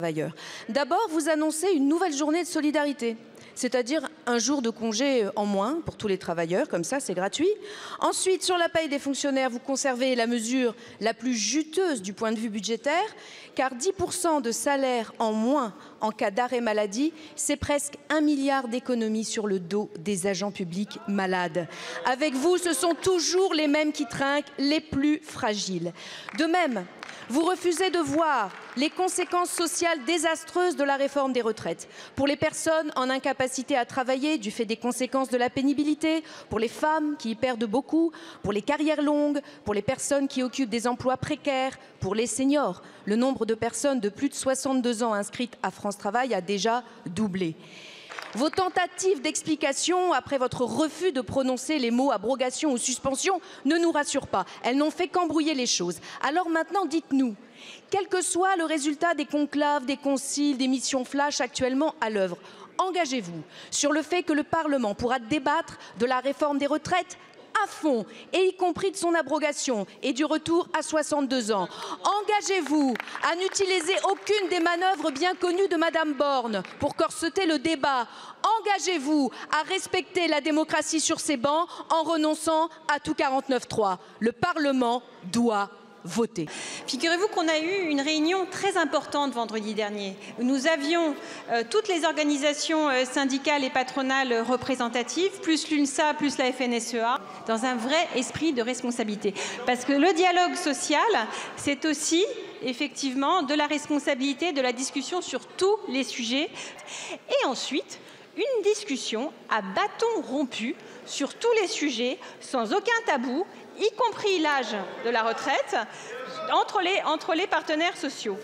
travailleurs. D'abord, vous annoncez une nouvelle journée de solidarité, c'est-à-dire un jour de congé en moins pour tous les travailleurs, comme ça c'est gratuit. Ensuite, sur la paye des fonctionnaires, vous conservez la mesure la plus juteuse du point de vue budgétaire, car 10% de salaire en moins en cas d'arrêt maladie, c'est presque 1 milliard d'économies sur le dos des agents publics malades. Avec vous, ce sont toujours les mêmes qui trinquent, les plus fragiles. De même, vous refusez de voir les conséquences sociales désastreuses de la réforme des retraites pour les personnes en incapacité à travailler du fait des conséquences de la pénibilité, pour les femmes qui y perdent beaucoup, pour les carrières longues, pour les personnes qui occupent des emplois précaires, pour les seniors. Le nombre de personnes de plus de 62 ans inscrites à France Travail a déjà doublé. Vos tentatives d'explication après votre refus de prononcer les mots abrogation ou suspension ne nous rassurent pas. Elles n'ont fait qu'embrouiller les choses. Alors maintenant, dites-nous, quel que soit le résultat des conclaves, des conciles, des missions flash actuellement à l'œuvre, engagez-vous sur le fait que le Parlement pourra débattre de la réforme des retraites à fond, et y compris de son abrogation et du retour à 62 ans. Engagez-vous à n'utiliser aucune des manœuvres bien connues de Madame Borne pour corseter le débat. Engagez-vous à respecter la démocratie sur ces bancs en renonçant à tout 49.3. Le Parlement doit voter. Figurez-vous qu'on a eu une réunion très importante vendredi dernier. Nous avions toutes les organisations syndicales et patronales représentatives, plus l'UNSA, plus la FNSEA, dans un vrai esprit de responsabilité. Parce que le dialogue social, c'est aussi effectivement de la responsabilité, de la discussion sur tous les sujets. Et ensuite, une discussion à bâton rompu sur tous les sujets, sans aucun tabou, y compris l'âge de la retraite, entre les partenaires sociaux.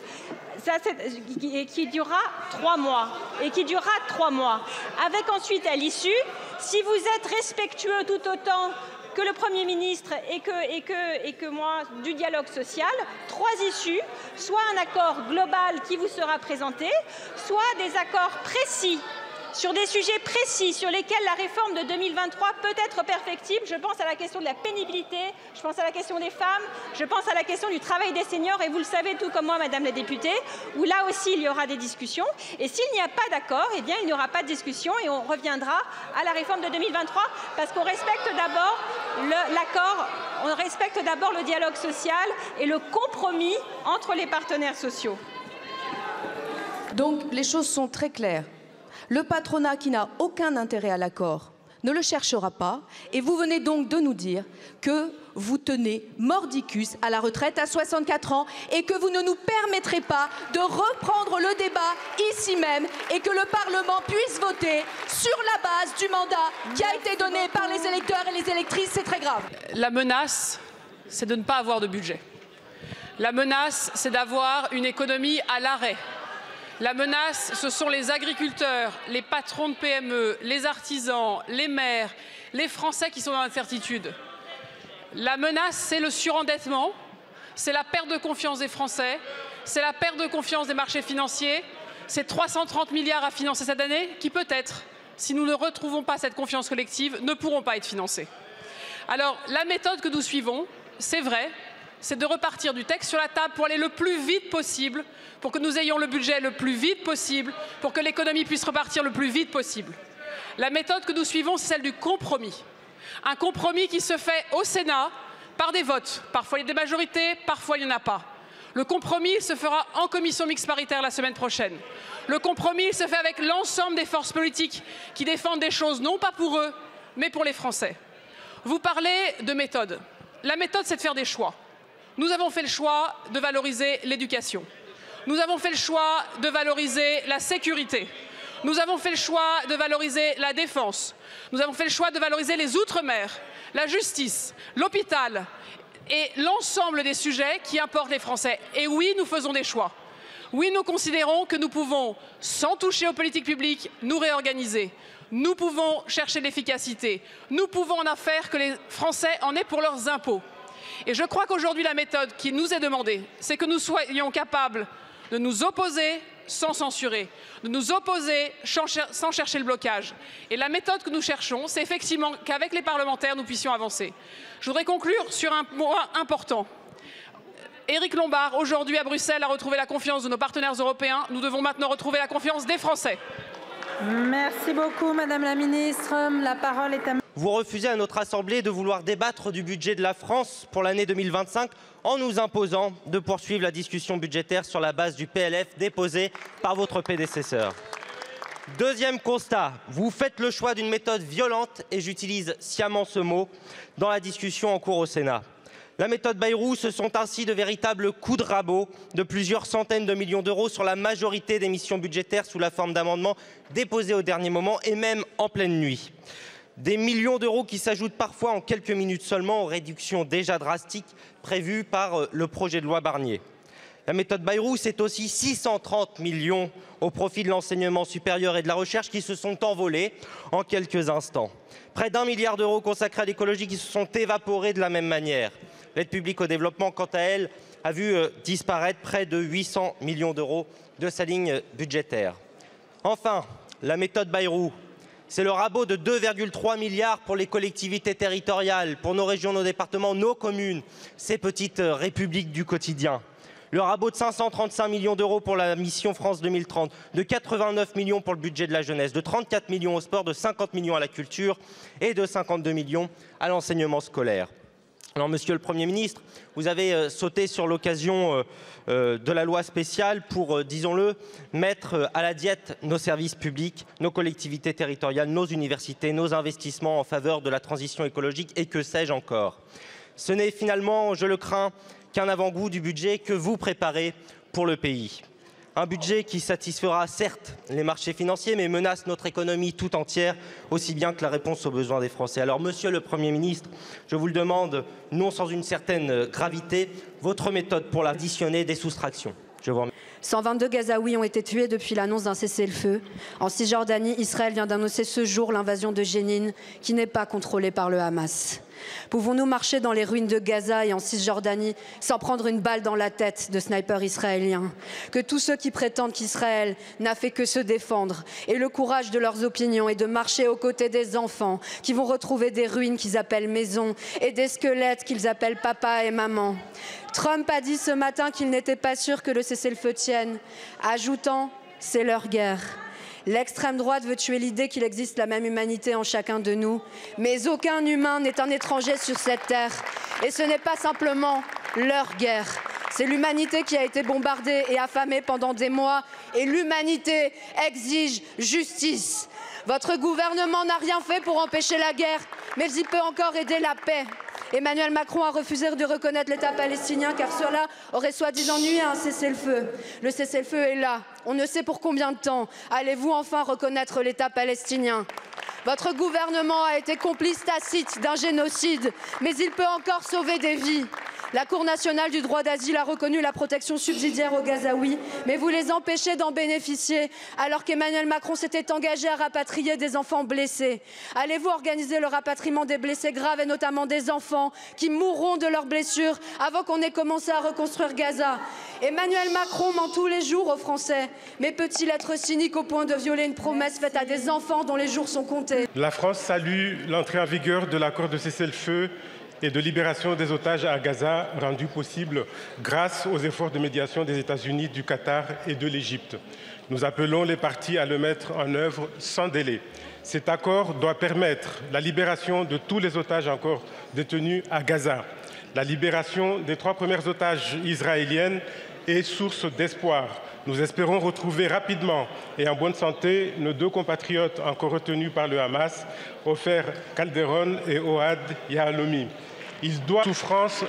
Ça, qui durera 3 mois. Et qui durera 3 mois. Avec ensuite, à l'issue, si vous êtes respectueux tout autant que le Premier ministre et que moi du dialogue social, 3 issues, soit un accord global qui vous sera présenté, soit des accords précis sur des sujets précis sur lesquels la réforme de 2023 peut être perfectible. Je pense à la question de la pénibilité, je pense à la question des femmes, je pense à la question du travail des seniors, et vous le savez tout comme moi, Madame la députée, où là aussi il y aura des discussions. Et s'il n'y a pas d'accord, eh bien il n'y aura pas de discussion et on reviendra à la réforme de 2023 parce qu'on respecte d'abord l'accord, on respecte d'abord le dialogue social et le compromis entre les partenaires sociaux. Donc les choses sont très claires. Le patronat qui n'a aucun intérêt à l'accord ne le cherchera pas et vous venez donc de nous dire que vous tenez mordicus à la retraite à 64 ans et que vous ne nous permettrez pas de reprendre le débat ici même et que le Parlement puisse voter sur la base du mandat qui a été donné par les électeurs et les électrices. C'est très grave. La menace, c'est de ne pas avoir de budget. La menace, c'est d'avoir une économie à l'arrêt. La menace, ce sont les agriculteurs, les patrons de PME, les artisans, les maires, les Français qui sont dans l'incertitude. La menace, c'est le surendettement, c'est la perte de confiance des Français, c'est la perte de confiance des marchés financiers, c'est 330 milliards à financer cette année qui peut-être, si nous ne retrouvons pas cette confiance collective, ne pourront pas être financés. Alors, la méthode que nous suivons, c'est vrai, c'est de repartir du texte sur la table pour aller le plus vite possible, pour que nous ayons le budget le plus vite possible, pour que l'économie puisse repartir le plus vite possible. La méthode que nous suivons, c'est celle du compromis. Un compromis qui se fait au Sénat par des votes. Parfois il y a des majorités, parfois il n'y en a pas. Le compromis se fera en commission mixte paritaire la semaine prochaine. Le compromis se fait avec l'ensemble des forces politiques qui défendent des choses non pas pour eux, mais pour les Français. Vous parlez de méthode. La méthode, c'est de faire des choix. Nous avons fait le choix de valoriser l'éducation. Nous avons fait le choix de valoriser la sécurité. Nous avons fait le choix de valoriser la défense. Nous avons fait le choix de valoriser les outre-mer, la justice, l'hôpital et l'ensemble des sujets qui importent les Français. Et oui, nous faisons des choix. Oui, nous considérons que nous pouvons, sans toucher aux politiques publiques, nous réorganiser. Nous pouvons chercher l'efficacité. Nous pouvons en faire que les Français en aient pour leurs impôts. Et je crois qu'aujourd'hui, la méthode qui nous est demandée, c'est que nous soyons capables de nous opposer sans censurer, de nous opposer sans chercher le blocage. Et la méthode que nous cherchons, c'est effectivement qu'avec les parlementaires, nous puissions avancer. Je voudrais conclure sur un point important. Éric Lombard, aujourd'hui à Bruxelles, a retrouvé la confiance de nos partenaires européens. Nous devons maintenant retrouver la confiance des Français. Merci beaucoup, Madame la Ministre. La parole est à... Vous refusez à notre Assemblée de vouloir débattre du budget de la France pour l'année 2025 en nous imposant de poursuivre la discussion budgétaire sur la base du PLF déposé par votre prédécesseur. Deuxième constat, vous faites le choix d'une méthode violente, et j'utilise sciemment ce mot, dans la discussion en cours au Sénat. La méthode Bayrou, ce sont ainsi de véritables coups de rabot de plusieurs centaines de millions d'euros sur la majorité des missions budgétaires sous la forme d'amendements déposés au dernier moment et même en pleine nuit. Des millions d'euros qui s'ajoutent parfois en quelques minutes seulement aux réductions déjà drastiques prévues par le projet de loi Barnier. La méthode Bayrou, c'est aussi 630 millions au profit de l'enseignement supérieur et de la recherche qui se sont envolés en quelques instants. Près d'1 milliard d'euros consacrés à l'écologie qui se sont évaporés de la même manière. L'aide publique au développement, quant à elle, a vu disparaître près de 800 millions d'euros de sa ligne budgétaire. Enfin, la méthode Bayrou, c'est le rabot de 2,3 milliards pour les collectivités territoriales, pour nos régions, nos départements, nos communes, ces petites républiques du quotidien. Le rabot de 535 millions d'euros pour la mission France 2030, de 89 millions pour le budget de la jeunesse, de 34 millions au sport, de 50 millions à la culture et de 52 millions à l'enseignement scolaire. Alors, Monsieur le Premier ministre, vous avez sauté sur l'occasion de la loi spéciale pour, disons-le, mettre à la diète nos services publics, nos collectivités territoriales, nos universités, nos investissements en faveur de la transition écologique et que sais-je encore. Ce n'est finalement, je le crains, qu'un avant-goût du budget que vous préparez pour le pays. Un budget qui satisfera certes les marchés financiers, mais menace notre économie tout entière, aussi bien que la réponse aux besoins des Français. Alors, Monsieur le Premier ministre, je vous le demande, non sans une certaine gravité, votre méthode pour l'additionner des soustractions. Je vous remercie. 122 Gazaouis ont été tués depuis l'annonce d'un cessez-le-feu. En Cisjordanie, Israël vient d'annoncer ce jour l'invasion de Jénine, qui n'est pas contrôlée par le Hamas. Pouvons-nous marcher dans les ruines de Gaza et en Cisjordanie sans prendre une balle dans la tête de snipers israéliens? Que tous ceux qui prétendent qu'Israël n'a fait que se défendre aient le courage de leurs opinions et de marcher aux côtés des enfants qui vont retrouver des ruines qu'ils appellent maisons et des squelettes qu'ils appellent papa et maman. Trump a dit ce matin qu'il n'était pas sûr que le cessez-le-feu tienne, ajoutant « c'est leur guerre ». L'extrême droite veut tuer l'idée qu'il existe la même humanité en chacun de nous. Mais aucun humain n'est un étranger sur cette terre. Et ce n'est pas simplement leur guerre. C'est l'humanité qui a été bombardée et affamée pendant des mois. Et l'humanité exige justice. Votre gouvernement n'a rien fait pour empêcher la guerre, mais il peut encore aider la paix. Emmanuel Macron a refusé de reconnaître l'État palestinien car cela aurait soi-disant nuit à un cessez-le-feu. Le cessez-le-feu est là. On ne sait pour combien de temps. Allez-vous enfin reconnaître l'État palestinien? Votre gouvernement a été complice tacite d'un génocide, mais il peut encore sauver des vies. La Cour nationale du droit d'asile a reconnu la protection subsidiaire aux Gazaouis, mais vous les empêchez d'en bénéficier alors qu'Emmanuel Macron s'était engagé à rapatrier des enfants blessés. Allez-vous organiser le rapatriement des blessés graves et notamment des enfants qui mourront de leurs blessures avant qu'on ait commencé à reconstruire Gaza? Emmanuel Macron ment tous les jours aux Français, mais peut-il être cynique au point de violer une promesse faite à des enfants dont les jours sont comptés? La France salue l'entrée en vigueur de l'accord de cessez-le-feu et de libération des otages à Gaza, rendu possible grâce aux efforts de médiation des États-Unis, du Qatar et de l'Égypte. Nous appelons les parties à le mettre en œuvre sans délai. Cet accord doit permettre la libération de tous les otages encore détenus à Gaza. La libération des 3 premières otages israéliennes est source d'espoir. Nous espérons retrouver rapidement et en bonne santé nos 2 compatriotes encore retenus par le Hamas, Ofer Calderon et Ohad Yahalomi. Il doit souffrance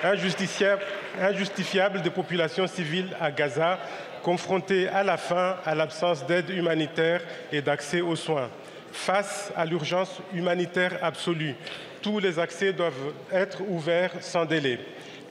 injustifiable des populations civiles à Gaza, confrontées à la faim, à l'absence d'aide humanitaire et d'accès aux soins. Face à l'urgence humanitaire absolue, tous les accès doivent être ouverts sans délai.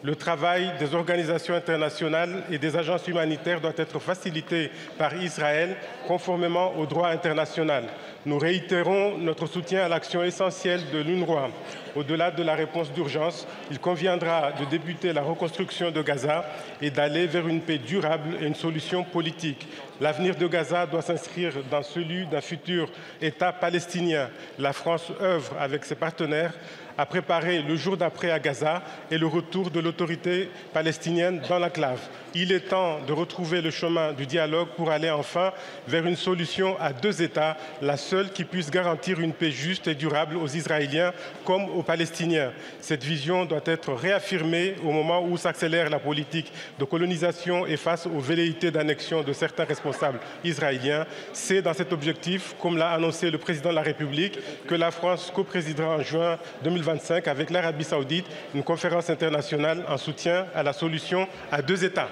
Le travail des organisations internationales et des agences humanitaires doit être facilité par Israël conformément au droit international. Nous réitérons notre soutien à l'action essentielle de l'UNRWA. Au-delà de la réponse d'urgence, il conviendra de débuter la reconstruction de Gaza et d'aller vers une paix durable et une solution politique. L'avenir de Gaza doit s'inscrire dans celui d'un futur État palestinien. La France œuvre avec ses partenaires à préparer le jour d'après à Gaza et le retour de l'autorité palestinienne dans l'enclave. Il est temps de retrouver le chemin du dialogue pour aller enfin vers une solution à 2 États, la seule qui puisse garantir une paix juste et durable aux Israéliens comme aux Palestiniens. Cette vision doit être réaffirmée au moment où s'accélère la politique de colonisation et face aux velléités d'annexion de certains responsables israéliens. C'est dans cet objectif, comme l'a annoncé le président de la République, que la France coprésidera en juin 2025 avec l'Arabie saoudite une conférence internationale en soutien à la solution à 2 États.